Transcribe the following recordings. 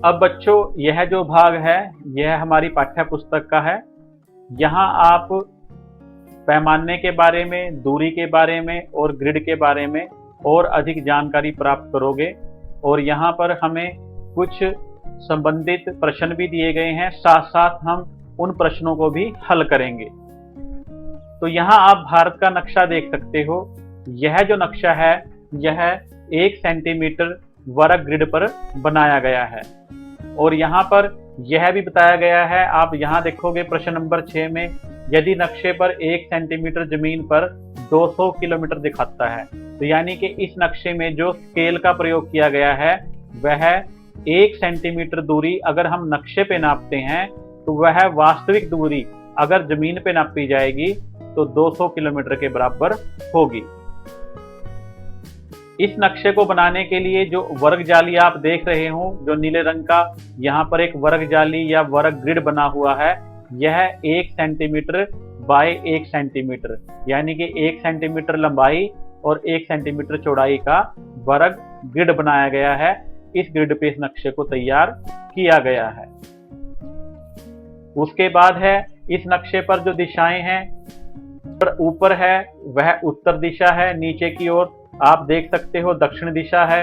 अब बच्चों, यह जो भाग है यह हमारी पाठ्य पुस्तक का है। यहाँ आप पैमाने के बारे में, दूरी के बारे में और ग्रिड के बारे में और अधिक जानकारी प्राप्त करोगे। और यहाँ पर हमें कुछ संबंधित प्रश्न भी दिए गए हैं, साथ साथ हम उन प्रश्नों को भी हल करेंगे। तो यहाँ आप भारत का नक्शा देख सकते हो। यह जो नक्शा है यह 1 सेंटीमीटर वर्ग ग्रिड पर बनाया गया है। और यहाँ पर यह भी बताया गया है, आप यहाँ देखोगे प्रश्न नंबर 6 में, यदि नक्शे पर 1 सेंटीमीटर जमीन पर 200 किलोमीटर दिखाता है, तो यानी कि इस नक्शे में जो स्केल का प्रयोग किया गया है वह 1 सेंटीमीटर दूरी अगर हम नक्शे पे नापते हैं तो वह वास्तविक दूरी अगर जमीन पे नापी जाएगी तो 200 किलोमीटर के बराबर होगी। इस नक्शे को बनाने के लिए जो वर्ग जाली आप देख रहे हो, जो नीले रंग का यहाँ पर एक वर्ग जाली या वर्ग ग्रिड बना हुआ है, यह 1 सेंटीमीटर बाय 1 सेंटीमीटर यानी कि 1 सेंटीमीटर लंबाई और 1 सेंटीमीटर चौड़ाई का वर्ग ग्रिड बनाया गया है। इस ग्रिड पे इस नक्शे को तैयार किया गया है। उसके बाद है इस नक्शे पर जो दिशाएं हैं, ऊपर है वह उत्तर दिशा है, नीचे की ओर आप देख सकते हो दक्षिण दिशा है,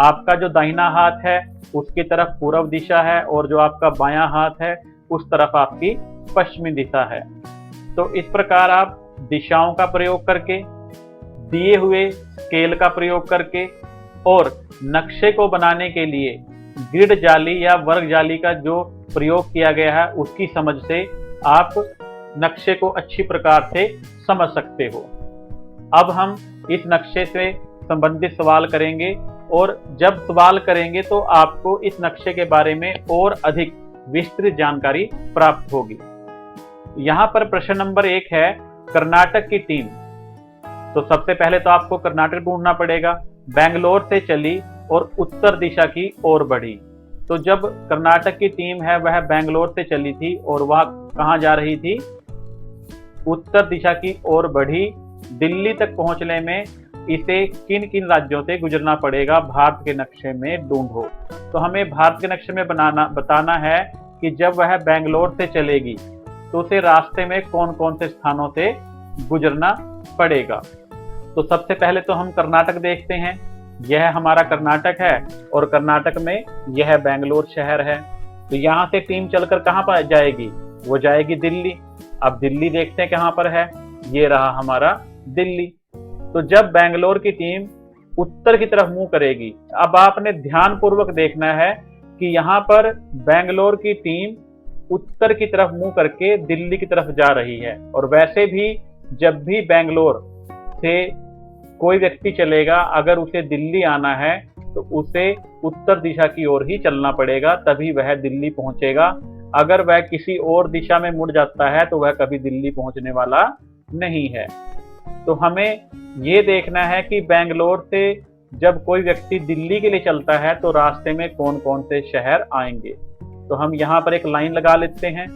आपका जो दाहिना हाथ है उसकी तरफ पूर्व दिशा है और जो आपका बायां हाथ है उस तरफ आपकी पश्चिमी दिशा है। तो इस प्रकार आप दिशाओं का प्रयोग करके, दिए हुए स्केल का प्रयोग करके और नक्शे को बनाने के लिए ग्रिड जाली या वर्ग जाली का जो प्रयोग किया गया है उसकी समझ से आप नक्शे को अच्छी प्रकार से समझ सकते हो। अब हम इस नक्शे से संबंधित सवाल करेंगे और जब सवाल करेंगे तो आपको इस नक्शे के बारे में और अधिक विस्तृत जानकारी प्राप्त होगी। यहाँ पर प्रश्न नंबर 1 है, कर्नाटक की टीम। तो सबसे पहले तो आपको कर्नाटक ढूंढना पड़ेगा। बेंगलोर से चली और उत्तर दिशा की ओर बढ़ी। तो जब कर्नाटक की टीम है वह बेंगलोर से चली थी और वह कहाँ जा रही थी? उत्तर दिशा की ओर बढ़ी। दिल्ली तक पहुंचने में इसे किन किन राज्यों से गुजरना पड़ेगा, भारत के नक्शे में ढूंढो। तो हमें भारत के नक्शे में बताना है कि जब वह बेंगलोर से चलेगी तो उसे रास्ते में कौन कौन से स्थानों से गुजरना पड़ेगा। तो सबसे पहले तो हम कर्नाटक देखते हैं। यह हमारा कर्नाटक है और कर्नाटक में यह बेंगलोर शहर है। तो यहाँ से टीम चलकर कहाँ पर जाएगी? वो जाएगी दिल्ली। अब दिल्ली देखते हैं कहाँ पर है, ये रहा हमारा दिल्ली। तो जब बेंगलोर की टीम उत्तर की तरफ मुंह करेगी, अब आपने ध्यान पूर्वक देखना है कि यहाँ पर बेंगलोर की टीम उत्तर की तरफ मुंह करके दिल्ली की तरफ जा रही है। और वैसे भी जब भी बेंगलोर से कोई व्यक्ति चलेगा, अगर उसे दिल्ली आना है तो उसे उत्तर दिशा की ओर ही चलना पड़ेगा, तभी वह दिल्ली पहुंचेगा। अगर वह किसी और दिशा में मुड़ जाता है तो वह कभी दिल्ली पहुंचने वाला नहीं है। तो हमें ये देखना है कि बेंगलोर से जब कोई व्यक्ति दिल्ली के लिए चलता है तो रास्ते में कौन कौन से शहर आएंगे। तो हम यहाँ पर एक लाइन लगा लेते हैं।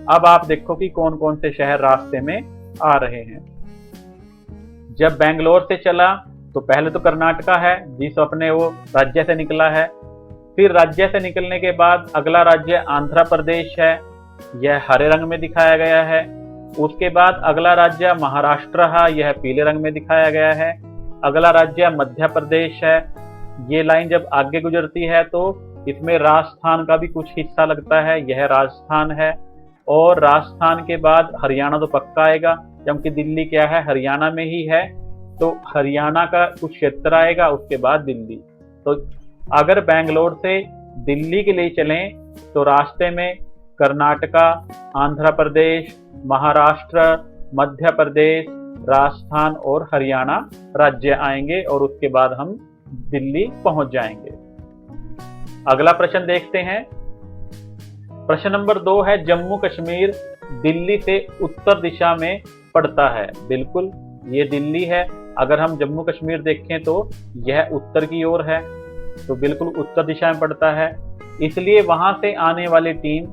अब आप देखो कि कौन कौन से शहर रास्ते में आ रहे हैं। जब बेंगलोर से चला तो पहले तो कर्नाटका है जिस अपने वो राज्य से निकला है। फिर राज्य से निकलने के बाद अगला राज्य आंध्र प्रदेश है, यह हरे रंग में दिखाया गया है। उसके बाद अगला राज्य महाराष्ट्र है, यह पीले रंग में दिखाया गया है। अगला राज्य मध्य प्रदेश है। ये लाइन जब आगे गुजरती है तो इसमें राजस्थान का भी कुछ हिस्सा लगता है, यह राजस्थान है। और राजस्थान के बाद हरियाणा तो पक्का आएगा, क्योंकि दिल्ली क्या है, हरियाणा में ही है। तो हरियाणा का कुछ क्षेत्र आएगा, उसके बाद दिल्ली। तो अगर बेंगलोर से दिल्ली के लिए चलें तो रास्ते में कर्नाटका, आंध्र प्रदेश, महाराष्ट्र, मध्य प्रदेश, राजस्थान और हरियाणा राज्य आएंगे और उसके बाद हम दिल्ली पहुंच जाएंगे। अगला प्रश्न देखते हैं। प्रश्न नंबर 2 है, जम्मू कश्मीर दिल्ली से उत्तर दिशा में पड़ता है। बिल्कुल ये दिल्ली है। अगर हम जम्मू कश्मीर देखें तो यह उत्तर की ओर है, तो बिल्कुल उत्तर दिशा में पड़ता है। इसलिए वहां से आने वाली टीम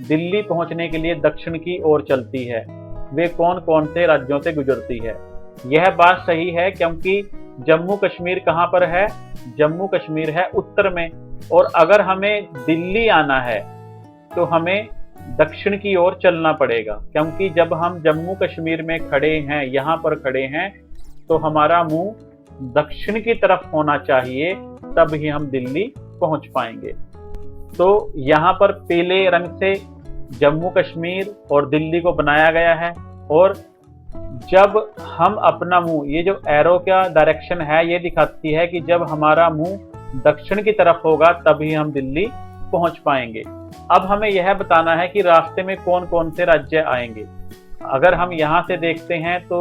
दिल्ली पहुंचने के लिए दक्षिण की ओर चलती है। वे कौन कौन से राज्यों से गुजरती है? यह बात सही है, क्योंकि जम्मू कश्मीर कहाँ पर है? जम्मू कश्मीर है उत्तर में। और अगर हमें दिल्ली आना है तो हमें दक्षिण की ओर चलना पड़ेगा, क्योंकि जब हम जम्मू कश्मीर में खड़े हैं, यहाँ पर खड़े हैं, तो हमारा मुंह दक्षिण की तरफ होना चाहिए, तब ही हम दिल्ली पहुंच पाएंगे। तो यहाँ पर पीले रंग से जम्मू कश्मीर और दिल्ली को बनाया गया है। और जब हम अपना मुंह, ये जो एरो का डायरेक्शन है ये दिखाती है कि जब हमारा मुंह दक्षिण की तरफ होगा तभी हम दिल्ली पहुंच पाएंगे। अब हमें यह बताना है कि रास्ते में कौन कौन से राज्य आएंगे। अगर हम यहाँ से देखते हैं तो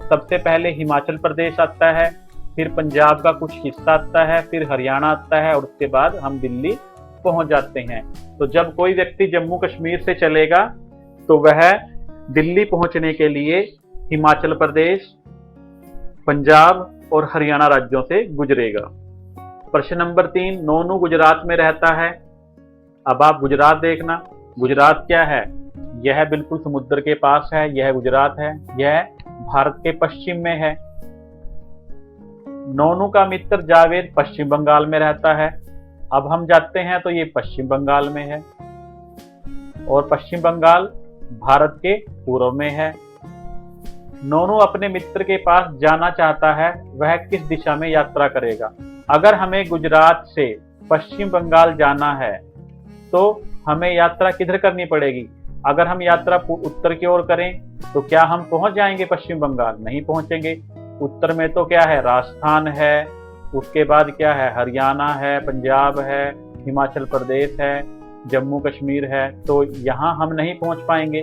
सबसे पहले हिमाचल प्रदेश आता है, फिर पंजाब का कुछ हिस्सा आता है, फिर हरियाणा आता है, और उसके बाद हम दिल्ली पहुंच जाते हैं। तो जब कोई व्यक्ति जम्मू कश्मीर से चलेगा तो वह दिल्ली पहुंचने के लिए हिमाचल प्रदेश, पंजाब और हरियाणा राज्यों से गुजरेगा। प्रश्न नंबर 3, नोनू गुजरात में रहता है। अब आप गुजरात देखना, गुजरात क्या है? यह बिल्कुल समुद्र के पास है, यह गुजरात है, यह भारत के पश्चिम में है। नोनू का मित्र जावेद पश्चिम बंगाल में रहता है। अब हम जाते हैं तो ये पश्चिम बंगाल में है, और पश्चिम बंगाल भारत के पूर्व में है। नोनू अपने मित्र के पास जाना चाहता है, वह किस दिशा में यात्रा करेगा? अगर हमें गुजरात से पश्चिम बंगाल जाना है तो हमें यात्रा किधर करनी पड़ेगी? अगर हम यात्रा उत्तर की ओर करें तो क्या हम पहुंच जाएंगे पश्चिम बंगाल? नहीं पहुंचेंगे। उत्तर में तो क्या है? राजस्थान है, उसके बाद क्या है? हरियाणा है, पंजाब है, हिमाचल प्रदेश है, जम्मू कश्मीर है, तो यहाँ हम नहीं पहुंच पाएंगे।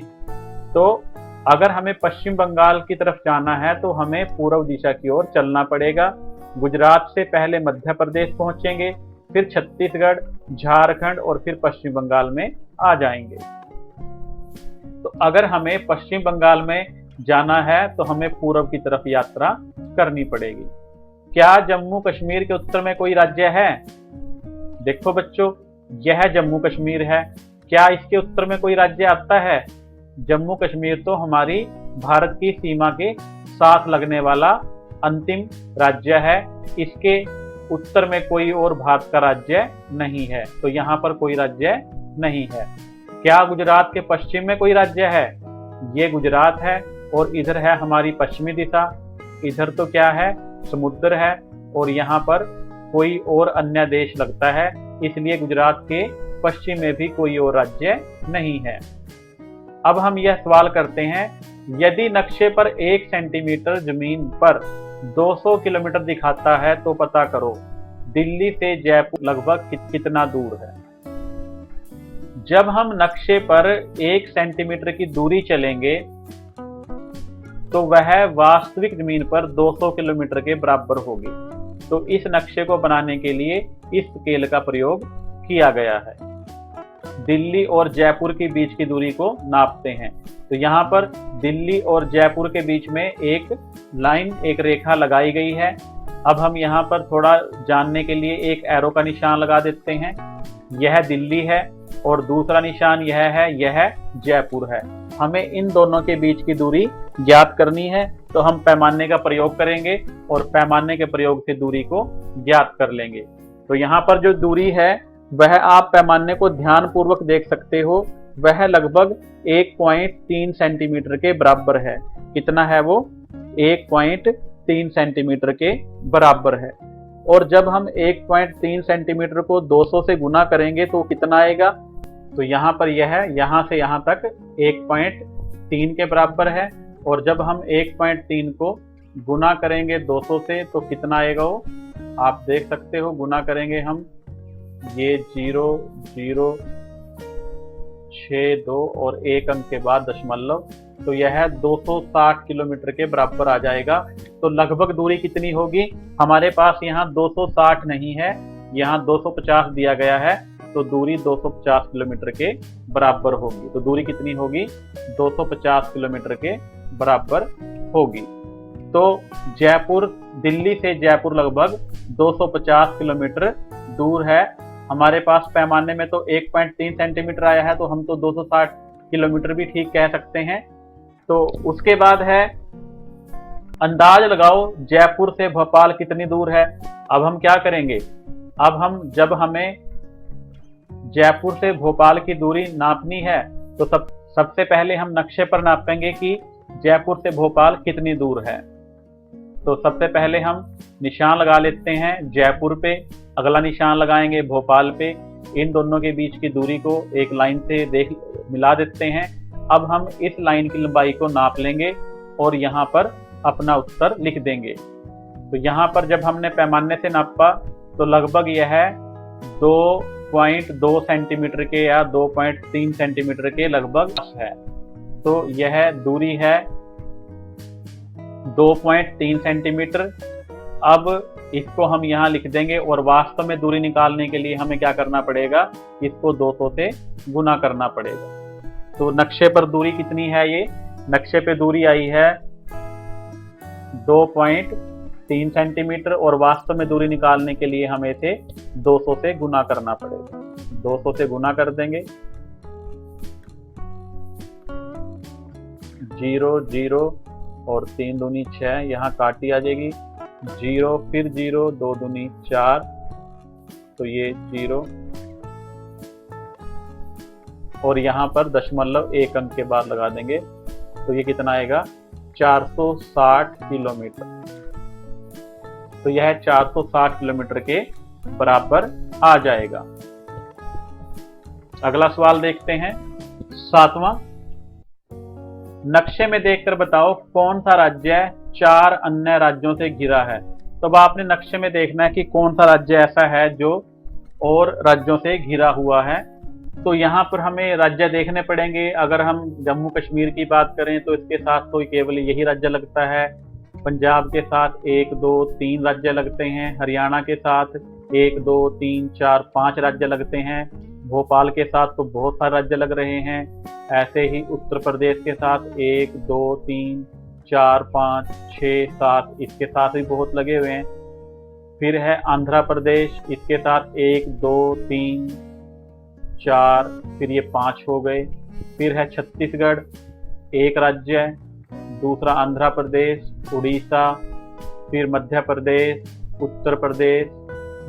तो अगर हमें पश्चिम बंगाल की तरफ जाना है तो हमें पूर्व दिशा की ओर चलना पड़ेगा। गुजरात से पहले मध्य प्रदेश पहुंचेंगे, फिर छत्तीसगढ़, झारखंड और फिर पश्चिम बंगाल में आ जाएंगे। तो अगर हमें पश्चिम बंगाल में जाना है तो हमें पूर्व की तरफ यात्रा करनी पड़ेगी। क्या जम्मू कश्मीर के उत्तर में कोई राज्य है? देखो बच्चों, यह जम्मू कश्मीर है। क्या इसके उत्तर में कोई राज्य आता है? जम्मू कश्मीर तो हमारी भारत की सीमा के साथ लगने वाला अंतिम राज्य है। इसके उत्तर में कोई और भारत का राज्य नहीं है, तो यहाँ पर कोई राज्य नहीं है। क्या गुजरात के पश्चिम में कोई राज्य है? ये गुजरात है, और इधर है हमारी पश्चिमी दिशा। इधर तो क्या है? समुद्र है, और यहाँ पर कोई और अन्य देश लगता है, इसलिए गुजरात के पश्चिम में भी कोई और राज्य नहीं है। अब हम यह सवाल करते हैं, यदि नक्शे पर 1 सेंटीमीटर जमीन पर 200 किलोमीटर दिखाता है तो पता करो दिल्ली से जयपुर लगभग कितना दूर है। जब हम नक्शे पर 1 सेंटीमीटर की दूरी चलेंगे तो वह वास्तविक जमीन पर 200 किलोमीटर के बराबर होगी। तो इस नक्शे को बनाने के लिए इस स्केल का प्रयोग किया गया है। दिल्ली और जयपुर के बीच की दूरी को नापते हैं। तो यहाँ पर दिल्ली और जयपुर के बीच में एक लाइन, एक रेखा लगाई गई है। अब हम यहाँ पर थोड़ा जानने के लिए एक एरो का निशान लगा देते हैं। यह दिल्ली है और दूसरा निशान यह है, यह जयपुर है। हमें इन दोनों के बीच की दूरी ज्ञात करनी है, तो हम पैमाने का प्रयोग करेंगे और पैमाने के प्रयोग से दूरी को ज्ञात कर लेंगे। तो यहाँ पर जो दूरी है वह आप पैमाने को ध्यान पूर्वक देख सकते हो, वह लगभग 1.3 सेंटीमीटर के बराबर है। कितना है वो? 1.3 सेंटीमीटर के बराबर है। और जब हम 1.3 सेंटीमीटर को 200 से गुना करेंगे तो कितना आएगा? तो यहाँ पर यह है, यहाँ से यहाँ तक 1.3 के बराबर है। और जब हम 1.3 को गुना करेंगे 200 से तो कितना आएगा वो आप देख सकते हो। गुना करेंगे हम, ये 0, 0, 6, 2 और 1 अंक के बाद दशमलव, तो यह 260 किलोमीटर के बराबर आ जाएगा। तो लगभग दूरी कितनी होगी? हमारे पास यहाँ 260 नहीं है, यहाँ 250 दिया गया है, तो दूरी 250 किलोमीटर के बराबर होगी। तो दूरी कितनी होगी? 250 किलोमीटर के बराबर होगी। तो जयपुर, दिल्ली से जयपुर लगभग 250 किलोमीटर दूर है। हमारे पास पैमाने में तो 1.3 सेंटीमीटर आया है, तो हम तो 260 किलोमीटर भी ठीक कह सकते हैं। तो उसके बाद है अंदाज लगाओ जयपुर से भोपाल कितनी दूर है। अब हम क्या करेंगे, जब हमें जयपुर से भोपाल की दूरी नापनी है तो सबसे पहले हम नक्शे पर नापेंगे कि जयपुर से भोपाल कितनी दूर है। तो सबसे पहले हम निशान लगा लेते हैं जयपुर पे, अगला निशान लगाएंगे भोपाल पे। इन दोनों के बीच की दूरी को एक लाइन से मिला देते हैं। अब हम इस लाइन की लंबाई को नाप लेंगे और यहाँ पर अपना उत्तर लिख देंगे। तो यहाँ पर जब हमने पैमाने से नापा तो लगभग यह 2.2 सेंटीमीटर के या 2.3 सेंटीमीटर के लगभग है। तो यह दूरी है 2.3 सेंटीमीटर। अब इसको हम यहाँ लिख देंगे और वास्तव में दूरी निकालने के लिए हमें क्या करना पड़ेगा, इसको 200 से गुना करना पड़ेगा। तो नक्शे पर दूरी कितनी है, ये नक्शे पे दूरी आई है 2.3 सेंटीमीटर और वास्तव में दूरी निकालने के लिए हमें इसे 200 से गुना करना पड़ेगा। 200 से गुना कर देंगे, 0 0 और 3 दूनी 6, यहाँ काटी आ जाएगी। 0 फिर 0, 2 दूनी 4, तो ये 0 और यहाँ पर दशमलव 1 अंक के बाद लगा देंगे। तो ये कितना आएगा, 460 किलोमीटर। तो यह 460 किलोमीटर के बराबर आ जाएगा। अगला सवाल देखते हैं, 7वां। नक्शे में देखकर बताओ कौन सा राज्य 4 अन्य राज्यों से घिरा है। तो अब आपने नक्शे में देखना है कि कौन सा राज्य ऐसा है जो और राज्यों से घिरा हुआ है। तो यहाँ पर हमें राज्य देखने पड़ेंगे। अगर हम जम्मू कश्मीर की बात करें तो इसके साथ तो केवल यही राज्य लगता है। पंजाब के साथ 1 2 3 राज्य लगते हैं। हरियाणा के साथ 1 2 3 4 5 राज्य लगते हैं। भोपाल के साथ तो बहुत सारे राज्य लग रहे हैं। ऐसे ही उत्तर प्रदेश के साथ 1 2 3 4 5 6 7, इसके साथ भी बहुत लगे हुए हैं। फिर है आंध्र प्रदेश, इसके साथ 1 2 3 4, फिर ये 5 हो गए। फिर है छत्तीसगढ़, एक राज्य, दूसरा आंध्र प्रदेश, उड़ीसा, फिर मध्य प्रदेश, उत्तर प्रदेश,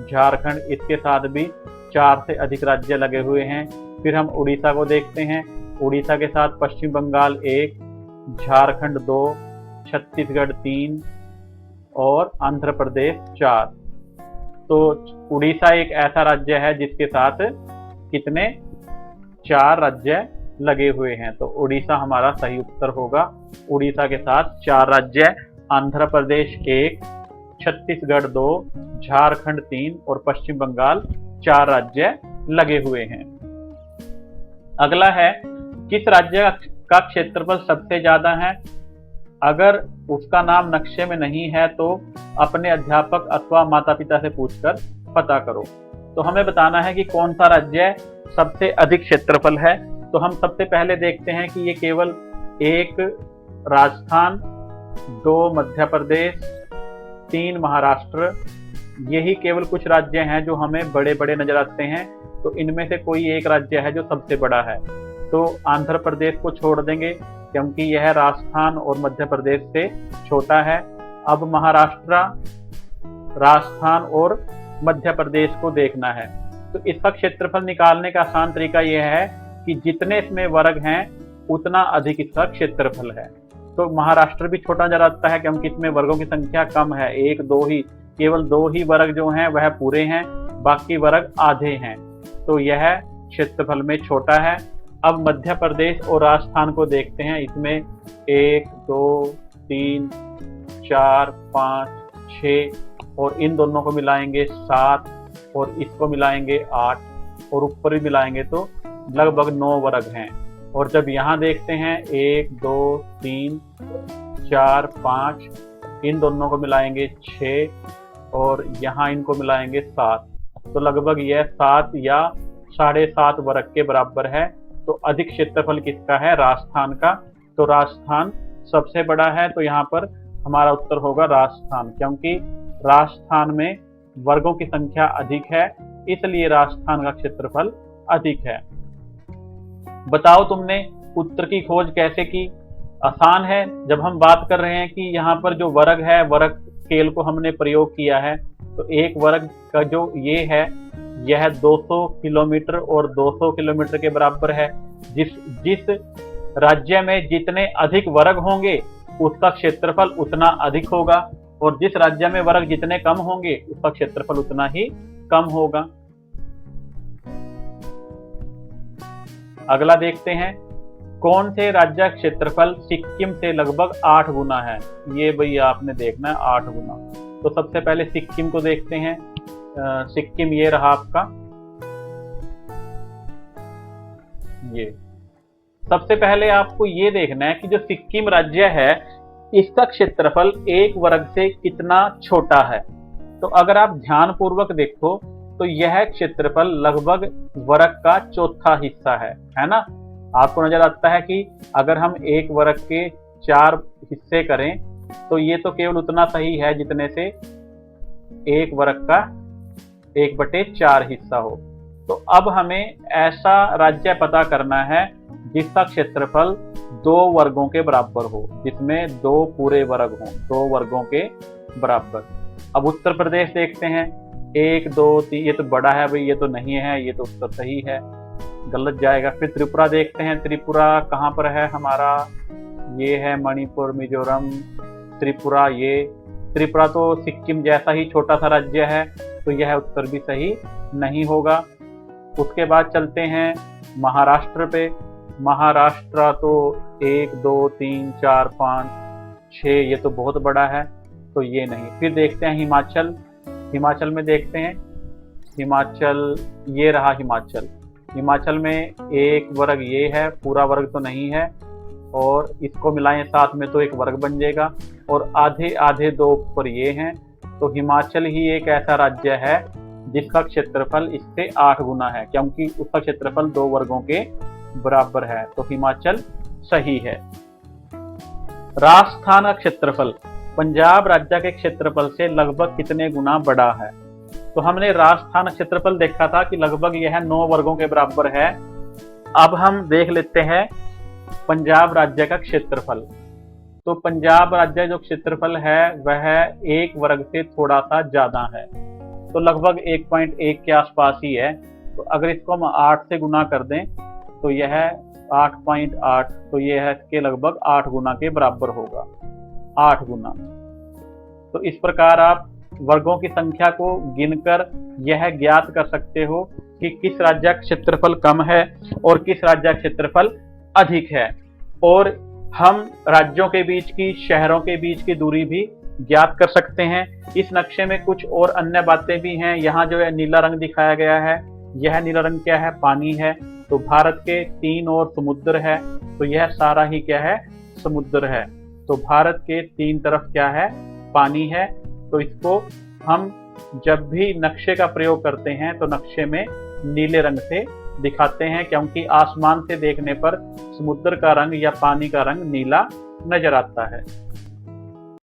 झारखंड, इसके साथ भी 4 से अधिक राज्य लगे हुए हैं। फिर हम उड़ीसा को देखते हैं। उड़ीसा के साथ पश्चिम बंगाल 1, झारखंड 2, छत्तीसगढ़ 3 और आंध्र प्रदेश 4। तो उड़ीसा एक ऐसा राज्य है जिसके साथ कितने 4 राज्य लगे हुए हैं। तो उड़ीसा हमारा सही उत्तर होगा। उड़ीसा के साथ 4 राज्य, आंध्र प्रदेश 1, छत्तीसगढ़ 2, झारखंड 3 और पश्चिम बंगाल 4 राज्य लगे हुए हैं। अगला है, किस राज्य का क्षेत्रफल सबसे ज्यादा है। अगर उसका नाम नक्शे में नहीं है तो अपने अध्यापक अथवा माता पिता से पूछकर पता करो। तो हमें बताना है कि कौन सा राज्य सबसे अधिक क्षेत्रफल है। तो हम सबसे पहले देखते हैं कि ये केवल 1 राजस्थान, 2 मध्य प्रदेश, 3 महाराष्ट्र, यही केवल कुछ राज्य हैं जो हमें बड़े बड़े नजर आते हैं। तो इनमें से कोई एक राज्य है जो सबसे बड़ा है। तो आंध्र प्रदेश को छोड़ देंगे क्योंकि यह राजस्थान और मध्य प्रदेश से छोटा है। अब महाराष्ट्र, राजस्थान और मध्य प्रदेश को देखना है। तो इसका क्षेत्रफल निकालने का आसान तरीका यह है कि जितने इसमें वर्ग हैं उतना अधिक इसका क्षेत्रफल है। तो महाराष्ट्र भी छोटा नजर आता है क्योंकि इसमें वर्गों की संख्या कम है, 1 2 ही, केवल 2 ही वर्ग जो हैं वह पूरे हैं, बाकी वर्ग आधे हैं। तो यह क्षेत्रफल में छोटा है। अब मध्य प्रदेश और राजस्थान को देखते हैं। इसमें 1 2 3 4 5 6 और इन दोनों को मिलाएंगे 7 और इसको मिलाएंगे 8 और ऊपर भी मिलाएंगे तो लगभग 9 वर्ग हैं। और जब यहाँ देखते हैं 1 2 3 4 5, इन दोनों को मिलाएंगे 6 और यहाँ इनको मिलाएंगे 7, तो लगभग यह 7 या 7.5 वर्ग के बराबर है। तो अधिक क्षेत्रफल किसका है, राजस्थान का। तो राजस्थान सबसे बड़ा है। तो यहाँ पर हमारा उत्तर होगा राजस्थान, क्योंकि राजस्थान में वर्गों की संख्या अधिक है, इसलिए राजस्थान का क्षेत्रफल अधिक है। बताओ तुमने उत्तर की खोज कैसे की। आसान है। जब हम बात कर रहे हैं कि यहाँ पर जो वर्ग है, वर्ग स्केल को हमने प्रयोग किया है, तो एक वर्ग का जो ये है, यह 200 किलोमीटर और 200 किलोमीटर के बराबर है। जिस राज्य में जितने अधिक वर्ग होंगे उसका क्षेत्रफल उतना अधिक होगा, और जिस राज्य में वर्ग जितने कम होंगे उसका क्षेत्रफल उतना ही कम होगा। अगला देखते हैं, कौन से राज्य का क्षेत्रफल सिक्किम से लगभग 8 गुना है। ये भाई आपने देखना है 8 गुना। तो सबसे पहले सिक्किम को देखते हैं। सिक्किम ये रहा आपका, ये सबसे पहले आपको ये देखना है कि जो सिक्किम राज्य है इसका क्षेत्रफल एक वर्ग से कितना छोटा है। तो अगर आप ध्यान पूर्वक देखो तो यह क्षेत्रफल लगभग वर्ग का चौथा हिस्सा है ना। आपको नजर आता है कि अगर हम एक वर्ग के 4 हिस्से करें तो ये तो केवल उतना सही है जितने से एक वर्ग का 1/4 हिस्सा हो। तो अब हमें ऐसा राज्य पता करना है जिसका क्षेत्रफल 2 वर्गों के बराबर हो, जिसमें 2 पूरे वर्ग हों, 2 वर्गों के बराबर। अब उत्तर प्रदेश देखते हैं, 1 2 3, ये तो बड़ा है भाई, ये तो नहीं है, ये तो उत्तर सही है, गलत जाएगा। फिर त्रिपुरा देखते हैं, त्रिपुरा कहाँ पर है हमारा, ये है मणिपुर, मिजोरम, त्रिपुरा। ये त्रिपुरा तो सिक्किम जैसा ही छोटा सा राज्य है, तो यह उत्तर भी सही नहीं होगा। उसके बाद चलते हैं महाराष्ट्र पे। महाराष्ट्र तो 1 2 3 4 5 6, ये तो बहुत बड़ा है, तो ये नहीं। फिर देखते हैं हिमाचल। हिमाचल में देखते हैं, हिमाचल ये रहा हिमाचल। हिमाचल में एक वर्ग ये है, पूरा वर्ग तो नहीं है, और इसको मिलाएं साथ में तो एक वर्ग बन जाएगा, और आधे आधे 2 ऊपर ये हैं। तो हिमाचल ही एक ऐसा राज्य है जिसका क्षेत्रफल इससे 8 गुना है, क्योंकि उसका क्षेत्रफल 2 वर्गों के बराबर है। तो हिमाचल सही है। राजस्थान का क्षेत्रफल पंजाब राज्य के क्षेत्रफल से लगभग कितने गुना बड़ा है। तो हमने राजस्थान का क्षेत्रफल देखा था कि लगभग यह 9 वर्गों के बराबर है। अब हम देख लेते हैं पंजाब राज्य का क्षेत्रफल। तो पंजाब राज्य जो क्षेत्रफल है वह 1 वर्ग से थोड़ा सा ज्यादा है, तो लगभग 1.1 के आसपास ही है। तो अगर इसको हम 8 से गुना कर दें तो यह 8.8, तो यह इसके लगभग 8 गुना के बराबर होगा, 8 गुना। तो इस प्रकार आप वर्गों की संख्या को गिनकर यह ज्ञात कर सकते हो कि किस राज्य का क्षेत्रफल कम है और किस राज्य का क्षेत्रफल अधिक है। और हम राज्यों के बीच की, शहरों के बीच की दूरी भी ज्ञात कर सकते हैं। इस नक्शे में कुछ और अन्य बातें भी हैं। यहाँ जो है नीला रंग दिखाया गया है, यह नीला रंग क्या है, पानी है। तो भारत के 3 ओर समुद्र है, तो यह सारा ही क्या है, समुद्र है। तो भारत के 3 तरफ क्या है, पानी है। तो इसको हम जब भी नक्शे का प्रयोग करते हैं तो नक्शे में नीले रंग से दिखाते हैं, क्योंकि आसमान से देखने पर समुद्र का रंग या पानी का रंग नीला नजर आता है।